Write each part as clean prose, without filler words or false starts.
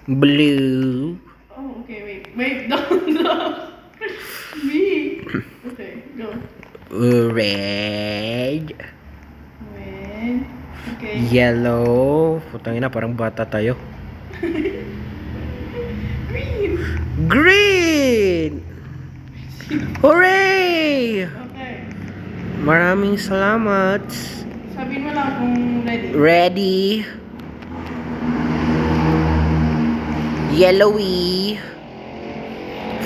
Blue. Oh, okay, wait, no. B. Okay, go. Red. Wait. Okay. Yellow. Putang ina, parang bata tayo. Green. Green! Hooray! Okay. Maraming salamat. Sabihin mo lang kung ready. Ready. Yellowy.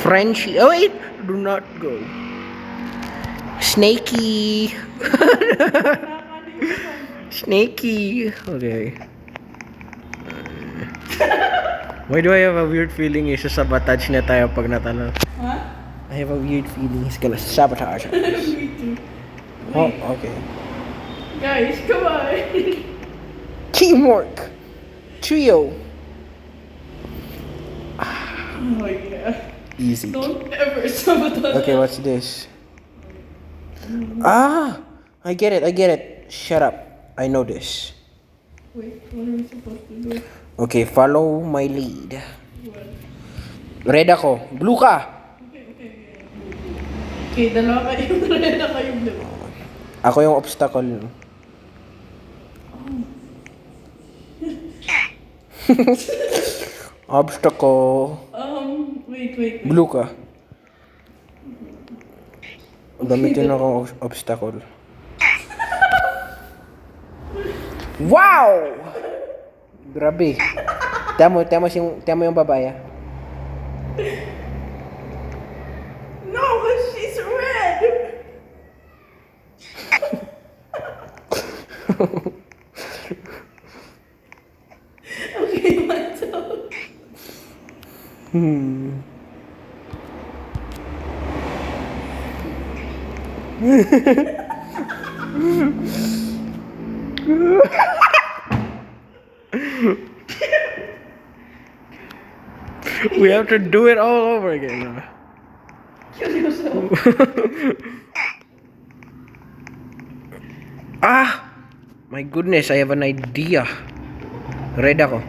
Frenchy. Oh wait! Do not go. Snaky. Snaky. Okay. Why do I have a weird feeling isasabotage na tayo pag natalo? Huh? I have a weird feeling he's gonna sabotage us. Me too. Oh, okay. Guys, come on. Teamwork. Trio. Oh yeah. Easy. Don't ever sabotage. Okay, what's this? Ah! I get it. Shut up. I know this. Wait, what are we supposed to do? Okay, follow my lead. What? Red ako. Blue ka. Okay, dalawa kayo. Red na kayo blue. Ako yung obstacle. Obstacle. Wait. Blue ka. Gamitin ako obstacle. Wow! Grabe. Tama yung babae. No, she's red. Okay, my turn. We have to do it all over again. Kill yourself. Ah! My goodness, I have an idea. Red ako.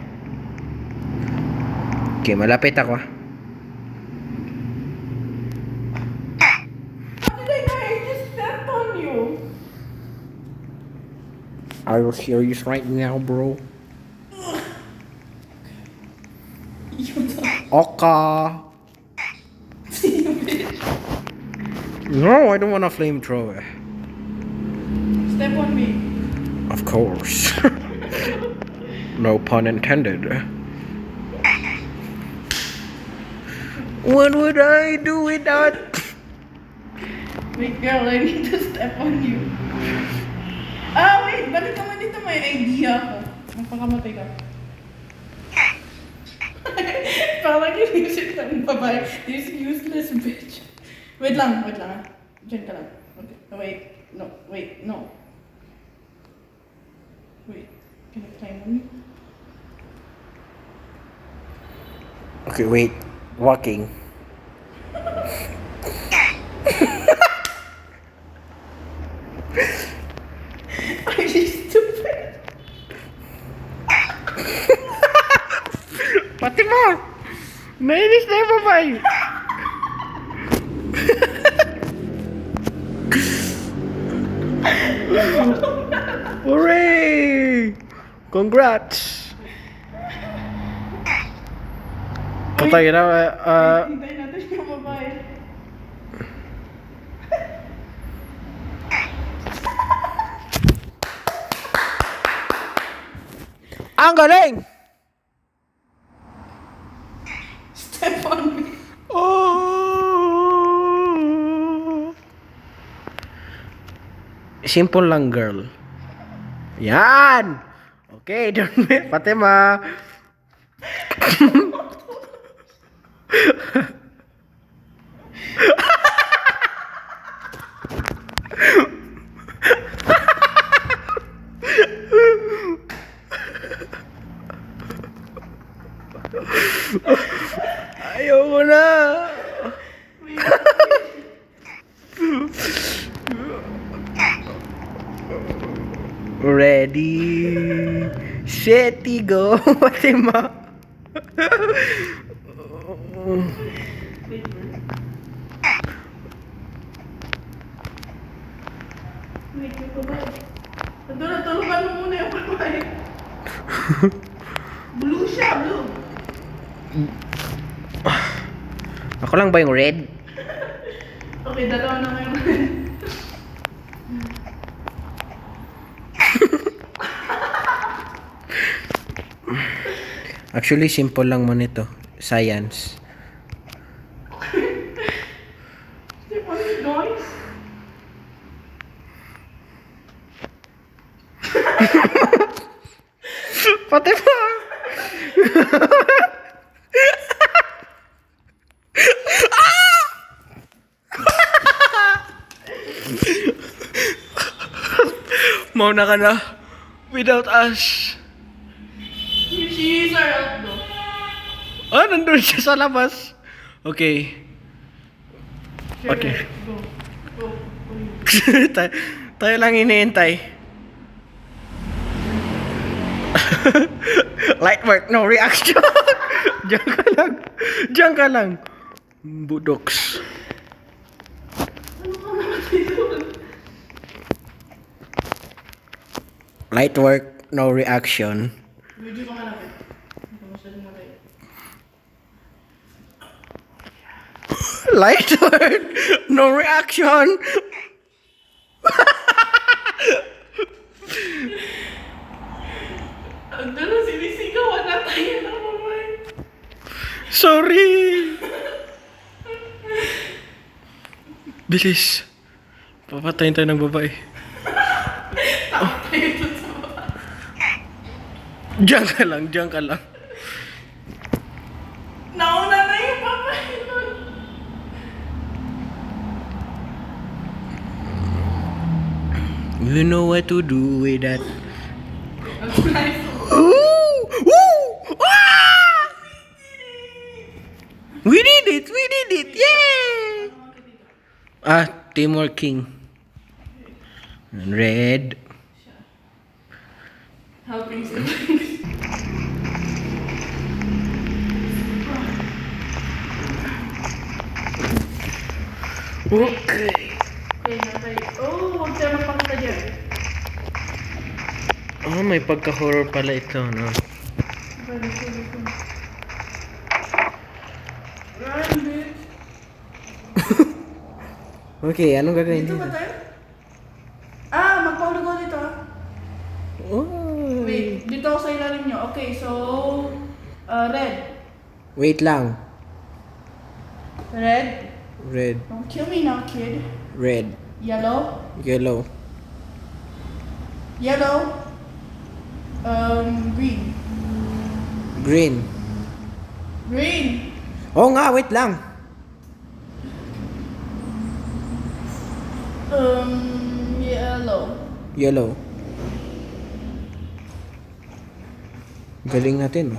Okay, malapit ako. How did I just stepped on you? Are you serious right now, bro? Okay. See you, bitch. No, I don't want a flamethrower. Step on me. Of course. No pun intended. What would I do without... Wait, girl, I need to step on you. Ah, wait, balik naman dito, may idea ako. Magpakamatay ka. Parang inisip ng babae. This useless bitch. Wait lang ah. Diyan ka lang. Okay. Wait, no. Wait, can I climb on you? Okay, wait. Walking. Are you stupid? Pati mo! Nainis na yung babae! Hooray! Congrats! Patay na, Hintayin natin yung babae. ang galing! Step on me. Oh! Simple lang, girl. Yan! Okay, don't be Fatima. Ayoko na. Ready, set, go, Fatima. Wait, bro. Wait, yung babae. Tulungan mo muna yung babae. Blue siya, blue. Ako lang ba yung red? Okay, dalawa na ngayon. Actually, simple lang mo nito. Science. What is noise? Pati pa! Mauna ka na. Without us. She is our help though. Ah, nandun siya sa labas. Okay. Sure, Okay. Go. Go. tayo lang iniintay. Light work, no reaction. Diyan ka lang. Diyan ka lang. Budoks. Ano ka naman dito? Light work, no reaction. Video ka nga natin. Hindi ka masyadong matay. Light work, no reaction. Ang dalo, sinisigawan na tayo ng babae. Sorry. Bilis. Papatayin tayo ng babae. Takot tayo dun sa babae. Diyan ka lang, diyan ka lang. Nauna na yung babae nun. You know what to do with that. Ang nice. Ooh! Woo! Ah! We did it! We did it! Yay! Ah, Timor King. Red. Helping siblings. Okay. Okay, natay. Oh, huwag siya magpakita dyan. Oh, may pagka-horror pala ito, no? Okay, let's go. Run, bitch. Okay, anong gagawin Dito dito? ba tayo? Ah, magpaulugo dito ah. Oh. Wait, dito ako sa ilalim nyo. Okay, so... red. Wait lang. Red. Red. Don't kill me now, kid. Red. Yellow. Yellow. Yellow. Green. Green. Green. Oo nga, wait lang. Yellow. Yellow. Galing natin.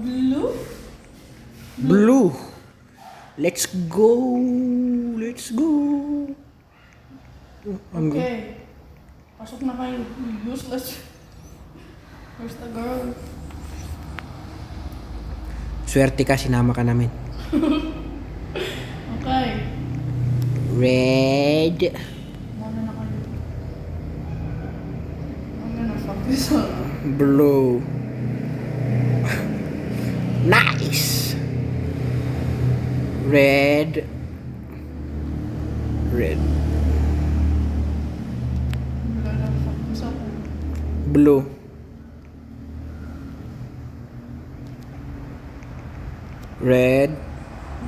Blue. Blue. Let's go. Let's go. Okay. Pasok na kayo. Useless. Where's the girl? Swerte ka, sinama ka namin. Okay. Red. Muna na kayo. I'm gonna fuck this up. Blue. Nice. Red. Red. I'm gonna fuck this up. Blue. Red.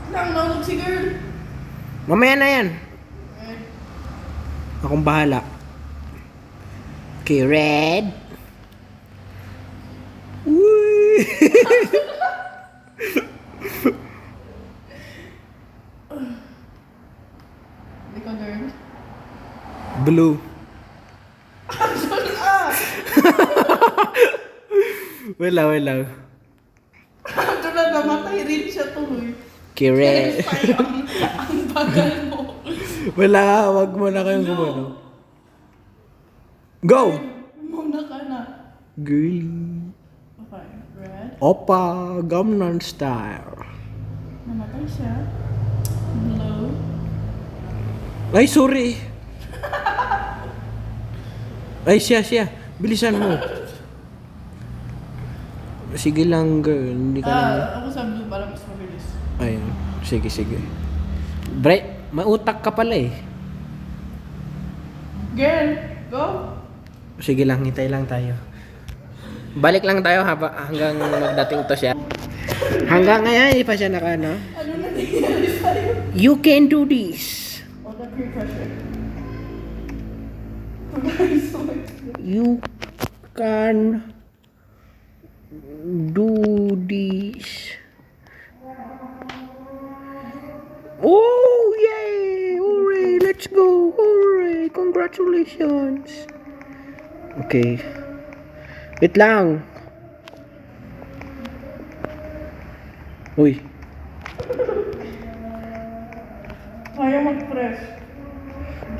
Lang, nahulog si girl. Mamaya na yan. Red. Akong bahala. Okay, red. Uy! Hindi ka girl. Blue. Wala, wala. Ito na, namatay rin siya tuloy. Okay, red. Ang bagal mo. Wala, wag mo na kayong gumano. Go! Muna ka na. Girly. Okay, red. Oppa Gangnam Style. Namatay siya. Blow. Ay, sorry. Ay, siya. Bilisan mo. Sige lang, girl. Hindi ka naman. Ako sa blue para mas mabilis. Ayun. Sige. Bright, mautak ka pala eh. Girl, go! Sige lang, hintay lang tayo. Balik lang tayo hanggang magdating to siya. Hanggang ngayon, hindi pa siya naka, no? Ano na nangyayari sa'yo? You can do this. Oh, the peer pressure. You can do this. Oh, yay! Hooray! Let's go! Hooray! Congratulations! Okay. Wait lang. Uy. Kaya mag-press.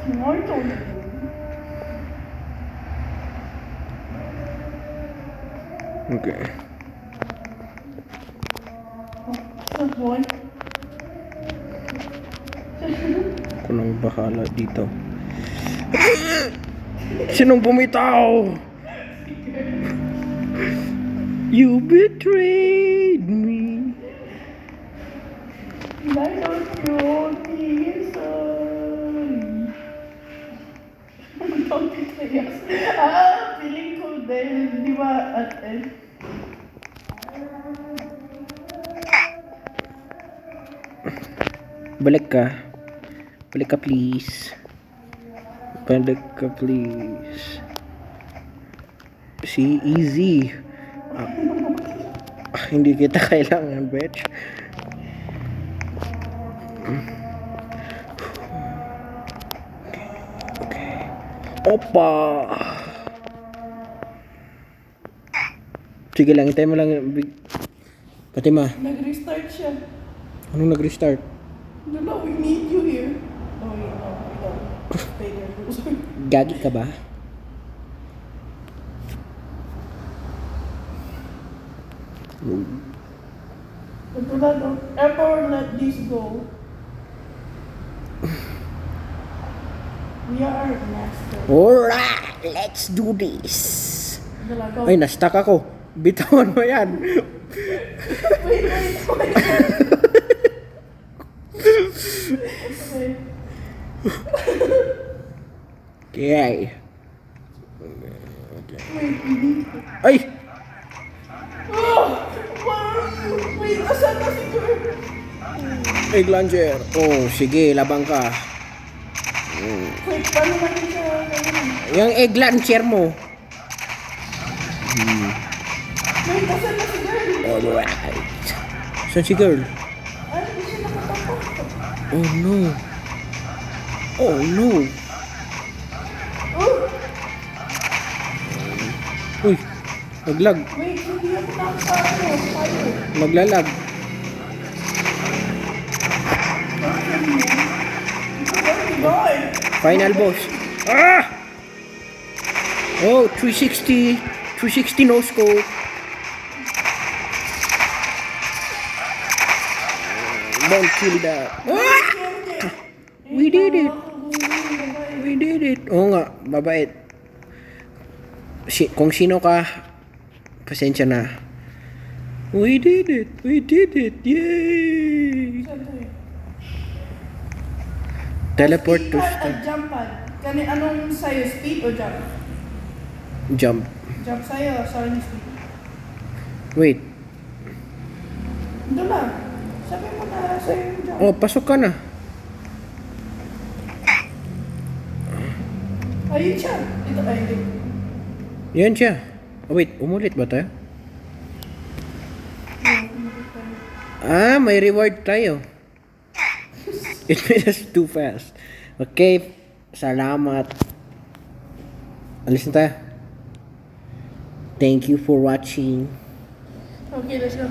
Small tone. Okay. Sa phone. Ako nang bahala dito. Sinong bumitaw? You betrayed me. I don't feel sorry. Don't betray us. Feeling ko dahil di ba at end? Balik ka. Balik ka, please. Balik ka, please. Si Easy. Hindi kita kailangan, bitch. Okay. Opa! Sige lang, hintay mo lang. Fatima, Nag-restart siya. anong nag-restart? No, we need you here. Oh, yeah, no, we don't. Stay there. Gagi ka ba? Ito na, no? Ever let this go. We are master. Alright, let's do this. Dalaga. Ay, na-stuck ako. Bitawan mo yan. Wait. Okay. Okay. Wait, we need to... Ay! Oh! Wait, asan na si girl? Egg launcher. Oh, sige, labang ka. Wait, paano natin siya gawin? Yung egg launcher mo. Wait, asan na si girl? Alright. Saan si girl? Ay, hindi siya nakatakot. Oh no. Oh no. Oh! Uy, naglag. Wait, hindi ako nakasama. Tayo. Maglalag. Boy! Final boss. Ah! Oh, 360. 360 no scope. Don't kill that. Ah! We did it. We did it. Oo nga, mabait. Kung sino ka, pasensya na. We did it. We did it. Yay! Teleport to Speed pad at jump pad. Anong sa'yo? Speed o jump? jump. Jump sa'yo, sorry speed. Wait. Doon lang. Sabi mo na sa'yo yung jump. Oh, pasok ka na. Ayun siya. Ito, ay, hindi. Yan siya. Oh, wait, umulit ba tayo? Ah, may reward tayo. It made us too fast. Okay, salamat. Alis na tayo. Thank you for watching. Okay, let's go.